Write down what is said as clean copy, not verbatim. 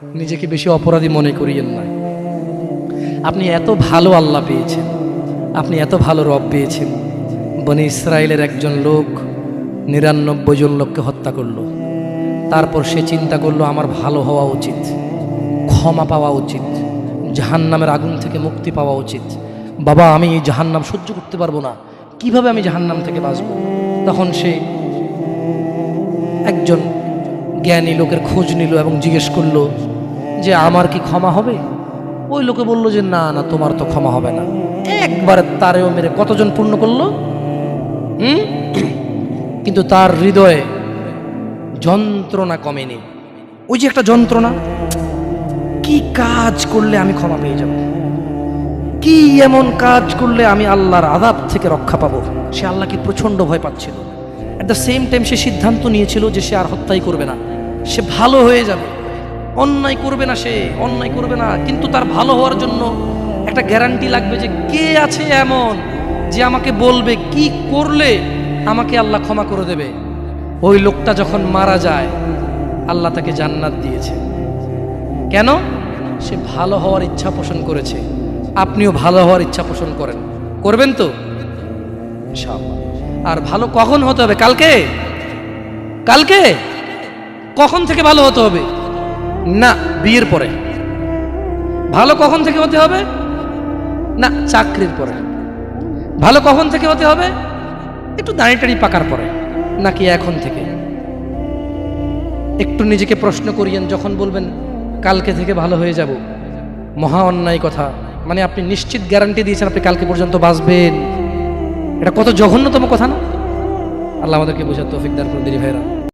নিজেকে বেশি অপরাধী মনে করিয়েন না। আপনি এত ভালো আল্লাহ পেয়েছেন, আপনি এত ভালো রব পেয়েছেন। বনি ইসরায়েলের একজন লোক ৯৯ জন লোককে হত্যা করলো। তারপর সে চিন্তা করলো আমার ভালো হওয়া উচিত, ক্ষমা পাওয়া উচিত, জাহান্নামের আগুন থেকে মুক্তি পাওয়া উচিত। বাবা আমি এই জাহান্নাম সহ্য করতে পারবো না, কিভাবে আমি জাহান্নাম থেকে বাঁচবো? তখন সে একজন জ্ঞানী লোকের খোঁজ নিল এবং জিজ্ঞেস করলো যে আমার কি ক্ষমা হবে? ওই লোকে বলল যে না না, তোমার তো ক্ষমা হবে না। একবারে তারেও মেরে কতজন পূর্ণ করলো? কিন্তু তার হৃদয়ে যন্ত্রণা কমেনি। ওই যে একটা যন্ত্রণা, কি কাজ করলে আমি ক্ষমা পেয়ে যাব, কি এমন কাজ করলে আমি আল্লাহর আযাব থেকে রক্ষা পাবো। সে আল্লাহকে প্রচন্ড ভয় পাচ্ছিল। অ্যাট দ্য সেম টাইম সে সিদ্ধান্ত নিয়েছিল যে সে আর হত্যাই করবে না, সে ভালো হয়ে যাবে, অন্যায় করবে না, সে অন্যায় করবে না। কিন্তু তার ভালো হওয়ার জন্য একটা গ্যারান্টি লাগবে যে কে আছে এমন যে আমাকে বলবে কি করলে আমাকে আল্লাহ ক্ষমা করে দেবে। ওই লোকটা যখন মারা যায় আল্লাহ তাকে জান্নাত দিয়েছে। কেন? সে ভালো হওয়ার ইচ্ছা পোষণ করেছে। আপনিও ভালো হওয়ার ইচ্ছা পোষণ করেন, করবেন তো ইনশাআল্লাহ। আর ভালো কখন হতে হবে? কালকে? কালকে কখন থেকে ভালো হতে হবে? না, বিয়ের পরে। ভালো কখন থেকে হতে হবে? না, চাকরির পরে। ভালো কখন থেকে হতে হবে? একটু দাঁড়িয়ে পাকার পরে। নাকি এখন থেকে? একটু নিজেকে প্রশ্ন করিয়েন, যখন বলবেন কালকে থেকে ভালো হয়ে যাব, মহা অন্যায় কথা। মানে আপনি নিশ্চিত গ্যারান্টি দিয়েছেন আপনি কালকে পর্যন্ত বাঁচবেন। এটা কত জঘন্যতম কথা না? আল্লাহ আমাদেরকে বোঝার তৌফিক দান করুন দিনী ভাইরা।